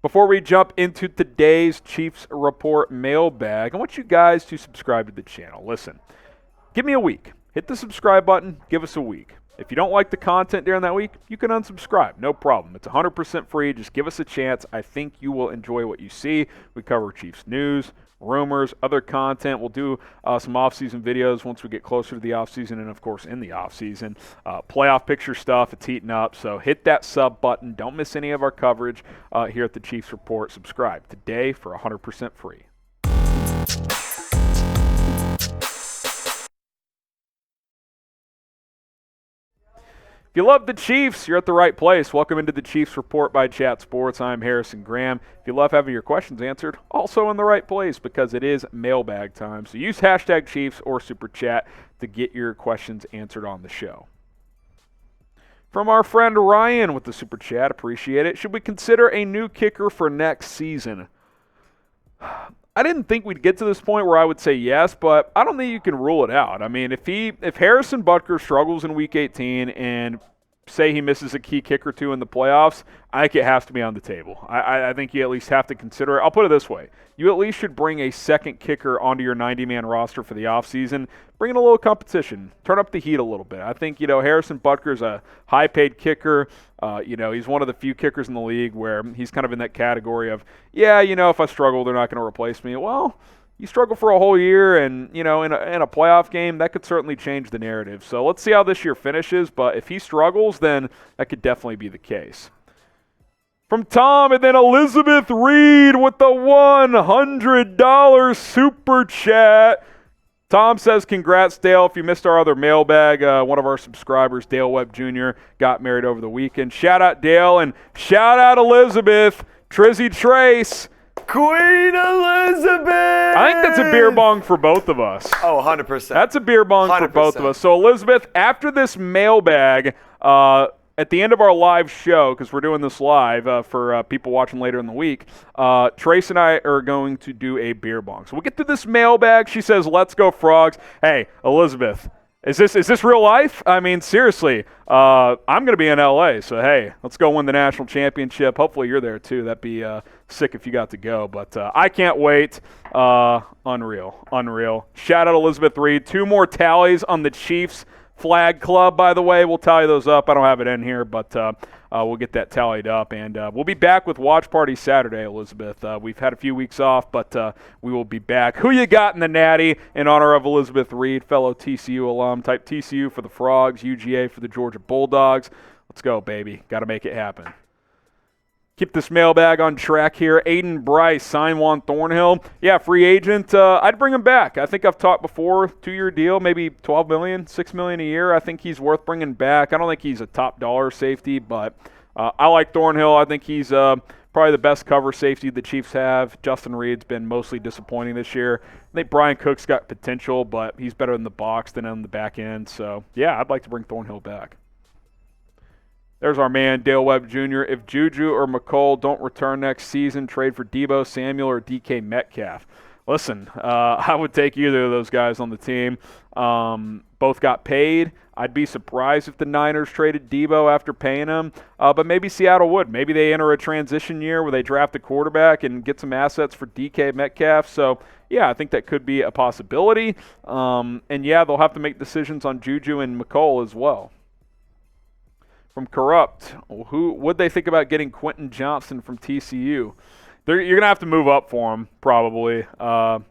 Before we jump into today's Chiefs Report mailbag, I want you guys to subscribe to the channel. Listen, give me a week. Hit the subscribe button. Give us a week. If you don't like the content during that week, you can unsubscribe. No problem. It's 100% free. Just give us a chance. I think you will enjoy what you see. We cover Chiefs news, rumors, other content. We'll do some off-season videos once we get closer to the off-season and, of course, in the off-season. Playoff picture stuff. It's heating up. So hit that sub button. Don't miss any of our coverage here at the Chiefs Report. Subscribe today for 100% free. If you love the Chiefs, you're at the right place. Welcome into the Chiefs Report by Chat Sports. I'm Harrison Graham. If you love having your questions answered, also in the right place because it is mailbag time. So use hashtag Chiefs or Super Chat to get your questions answered on the show. From our friend Ryan with the Super Chat, appreciate it. Should we consider a new kicker for next season? I didn't think we'd get to this point where I would say yes, but I don't think you can rule it out. I mean, if Harrison Butker struggles in Week 18 and say he misses a key kick or two in the playoffs, I think it has to be on the table. I think you at least have to consider it. I'll put it this way. You at least should bring a second kicker onto your 90-man roster for the offseason. Bring in a little competition. Turn up the heat a little bit. I think, Harrison Butker's a high-paid kicker. He's one of the few kickers in the league where he's kind of in that category of, if I struggle, they're not going to replace me. Well, you struggle for a whole year and, in a playoff game, that could certainly change the narrative. So let's see how this year finishes, but if he struggles, then that could definitely be the case. From Tom and then Elizabeth Reed with the $100 Super Chat. Tom says, congrats, Dale. If you missed our other mailbag, one of our subscribers, Dale Webb Jr., got married over the weekend. Shout out Dale and shout out Elizabeth, Trizzy Trace. Queen Elizabeth! I think that's a beer bong for both of us. Oh, 100%. That's a beer bong 100%. For both of us. So, Elizabeth, after this mailbag, at the end of our live show, because we're doing this live for people watching later in the week, Trace and I are going to do a beer bong. So we'll get to this mailbag. She says, let's go Frogs. Hey, Elizabeth, is this real life? I mean, seriously, I'm going to be in L.A., so hey, let's go win the national championship. Hopefully you're there too. That'd be sick if you got to go, but I can't wait. Unreal. Shout out Elizabeth Reed. 2 more tallies on the Chiefs Flag Club, by the way. We'll tally those up. I don't have it in here, but we'll get that tallied up. And we'll be back with Watch Party Saturday, Elizabeth. We've had a few weeks off, but we will be back. Who you got in the Natty in honor of Elizabeth Reed, fellow TCU alum? Type TCU for the Frogs, UGA for the Georgia Bulldogs. Let's go, baby. Got to make it happen. Keep this mailbag on track here. Aiden Bryce, sign Juan Thornhill. Yeah, free agent. I'd bring him back. I think I've talked before, 2-year deal, maybe $12 million, $6 million a year. I think he's worth bringing back. I don't think he's a top dollar safety, but I like Thornhill. I think he's probably the best cover safety the Chiefs have. Justin Reed's been mostly disappointing this year. I think Brian Cook's got potential, but he's better in the box than on the back end. So, yeah, I'd like to bring Thornhill back. There's our man, Dale Webb Jr. If Juju or McColl don't return next season, trade for Deebo Samuel or DK Metcalf. Listen, I would take either of those guys on the team. Both got paid. I'd be surprised if the Niners traded Deebo after paying him, but maybe Seattle would. Maybe they enter a transition year where they draft a quarterback and get some assets for DK Metcalf. So, yeah, I think that could be a possibility. And, yeah, they'll have to make decisions on Juju and McColl as well. From Corrupt, who would they think about getting Quentin Johnston from TCU? You're going to have to move up for him, probably. I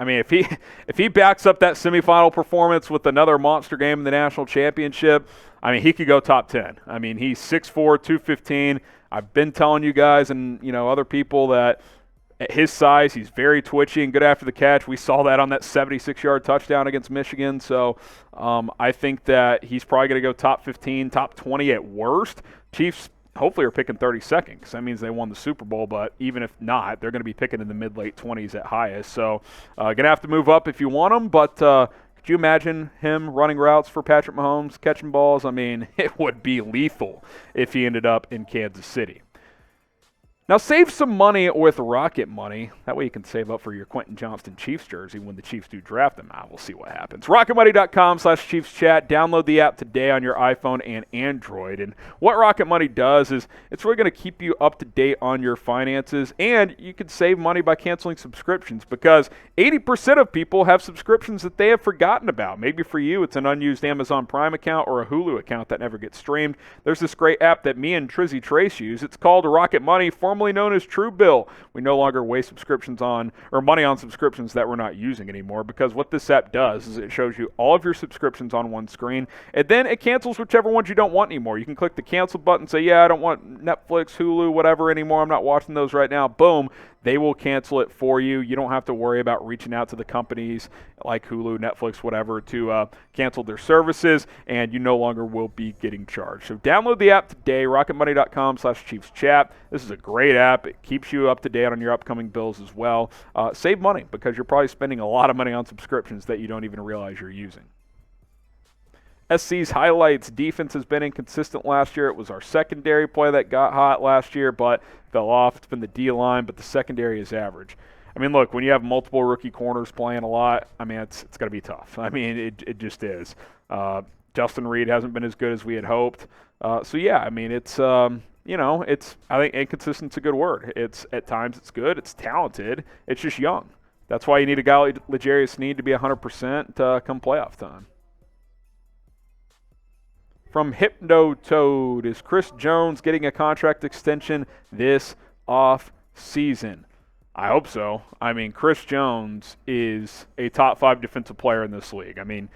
mean, if he backs up that semifinal performance with another monster game in the national championship, I mean, he could go top 10. I mean, he's 6'4", 215. I've been telling you guys and, other people that at his size, he's very twitchy and good after the catch. We saw that on that 76-yard touchdown against Michigan. So I think that he's probably going to go top 15, top 20 at worst. Chiefs hopefully are picking 32nd because that means they won the Super Bowl. But even if not, they're going to be picking in the mid-late 20s at highest. So going to have to move up if you want him. But could you imagine him running routes for Patrick Mahomes, catching balls? I mean, it would be lethal if he ended up in Kansas City. Now save some money with Rocket Money. That way you can save up for your Quentin Johnston Chiefs jersey when the Chiefs do draft them. We'll see what happens. RocketMoney.com/ChiefsChat. Download the app today on your iPhone and Android. And what Rocket Money does is it's really going to keep you up to date on your finances, and you can save money by canceling subscriptions because 80% of people have subscriptions that they have forgotten about. Maybe for you it's an unused Amazon Prime account or a Hulu account that never gets streamed. There's this great app that me and Trizzy Trace use. It's called Rocket Money, formerly known as Truebill. We no longer waste subscriptions on or money on subscriptions that we're not using anymore because what this app does is it shows you all of your subscriptions on one screen and then it cancels whichever ones you don't want anymore. You can click the cancel button, say, yeah, I don't want Netflix, Hulu, whatever anymore. I'm not watching those right now. Boom. They will cancel it for you. You don't have to worry about reaching out to the companies like Hulu, Netflix, whatever, to cancel their services, and you no longer will be getting charged. So download the app today, rocketmoney.com/ChiefsChat. This is a great app. It keeps you up to date on your upcoming bills as well. Save money because you're probably spending a lot of money on subscriptions that you don't even realize you're using. SC's highlights: defense has been inconsistent last year. It was our secondary play that got hot last year, but fell off. It's been the D-line, but the secondary is average. I mean, look, when you have multiple rookie corners playing a lot, I mean, it's going to be tough. I mean, it just is. Justin Reed hasn't been as good as we had hoped. So, yeah, I mean, it's, I think inconsistent's a good word. At times it's good. It's talented. It's just young. That's why you need a guy like L'Jarius Sneed to be 100% come playoff time. From Hypnotoad, is Chris Jones getting a contract extension this off-season? I hope so. I mean, Chris Jones is a top 5 defensive player in this league. I mean,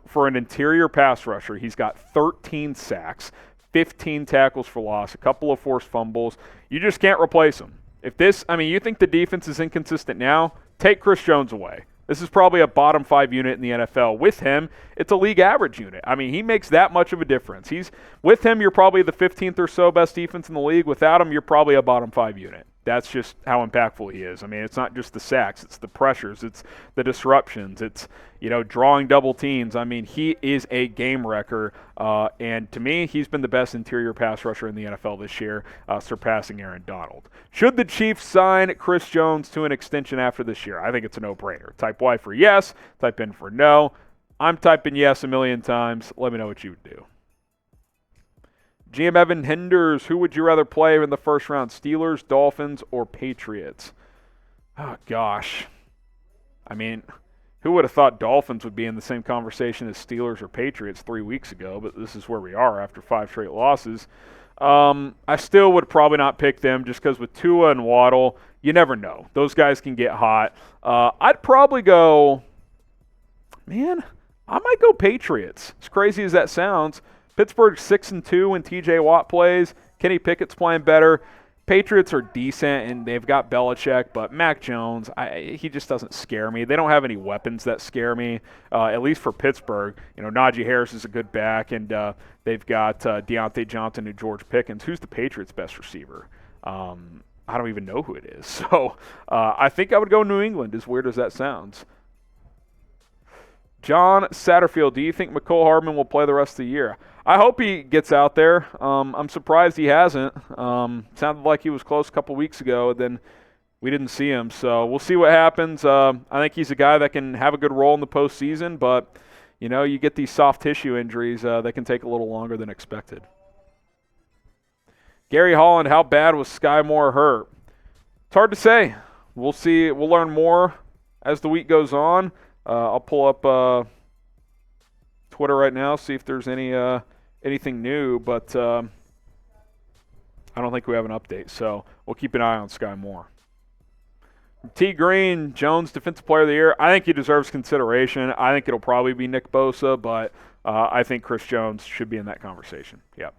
for an interior pass rusher, he's got 13 sacks, 15 tackles for loss, a couple of forced fumbles. You just can't replace him. You think the defense is inconsistent now? Take Chris Jones away. This is probably a bottom 5 unit in the NFL. With him, it's a league average unit. I mean, he makes that much of a difference. With him, you're probably the 15th or so best defense in the league. Without him, you're probably a bottom 5 unit. That's just how impactful he is. I mean, it's not just the sacks, it's the pressures, it's the disruptions, it's, drawing double teams. I mean, he is a game wrecker, and to me, he's been the best interior pass rusher in the NFL this year, surpassing Aaron Donald. Should the Chiefs sign Chris Jones to an extension after this year? I think it's a no-brainer. Type Y for yes, type N for no. I'm typing yes a million times. Let me know what you would do. GM Evan Henders, who would you rather play in the first round, Steelers, Dolphins, or Patriots? Oh, gosh. I mean, who would have thought Dolphins would be in the same conversation as Steelers or Patriots 3 weeks ago, but this is where we are after 5 straight losses. I still would probably not pick them just because with Tua and Waddle, you never know. Those guys can get hot. I'd probably go, I might go Patriots. As crazy as that sounds. Pittsburgh's 6-2 when TJ Watt plays. Kenny Pickett's playing better. Patriots are decent, and they've got Belichick, but Mac Jones, he just doesn't scare me. They don't have any weapons that scare me, at least for Pittsburgh. Najee Harris is a good back, and they've got Deontay Johnson and George Pickens. Who's the Patriots' best receiver? I don't even know who it is. So I think I would go New England, as weird as that sounds. John Satterfield, do you think McCole Hardman will play the rest of the year? I hope he gets out there. I'm surprised he hasn't. Sounded like he was close a couple weeks ago, then we didn't see him. So we'll see what happens. I think he's a guy that can have a good role in the postseason, but, you get these soft tissue injuries that can take a little longer than expected. Gary Holland, how bad was Sky Moore hurt? It's hard to say. We'll see. We'll learn more as the week goes on. I'll pull up Twitter right now, see if there's anything new, but I don't think we have an update, so we'll keep an eye on Sky Moore. T. Green, Jones, Defensive Player of the Year. I think he deserves consideration. I think it'll probably be Nick Bosa, but I think Chris Jones should be in that conversation. Yep.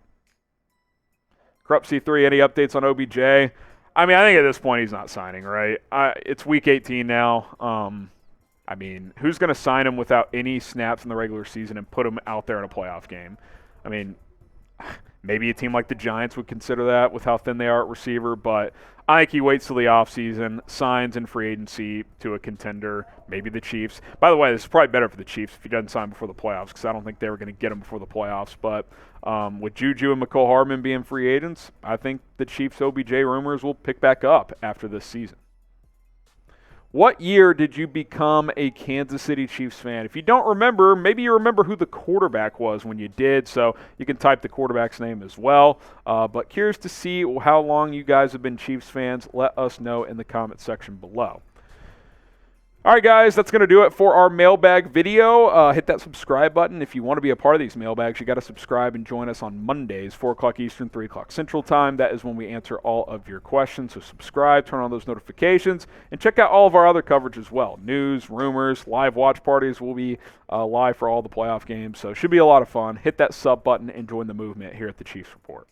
Corrupt C3, any updates on OBJ? I think at this point he's not signing, right? It's week 18 now. Who's going to sign him without any snaps in the regular season and put him out there in a playoff game? Maybe a team like the Giants would consider that with how thin they are at receiver, but I think he waits till the offseason, signs in free agency to a contender, maybe the Chiefs. By the way, this is probably better for the Chiefs if he doesn't sign before the playoffs, because I don't think they were going to get him before the playoffs. But with Juju and McCole Hardman being free agents, I think the Chiefs OBJ rumors will pick back up after this season. What year did you become a Kansas City Chiefs fan? If you don't remember, maybe you remember who the quarterback was when you did, so you can type the quarterback's name as well. But curious to see how long you guys have been Chiefs fans. Let us know in the comment section below. All right, guys, that's going to do it for our mailbag video. Hit that subscribe button. If you want to be a part of these mailbags, you got to subscribe and join us on Mondays, 4 o'clock Eastern, 3 o'clock Central Time. That is when we answer all of your questions. So subscribe, turn on those notifications, and check out all of our other coverage as well. News, rumors, live watch parties will be live for all the playoff games. So it should be a lot of fun. Hit that sub button and join the movement here at the Chiefs Report.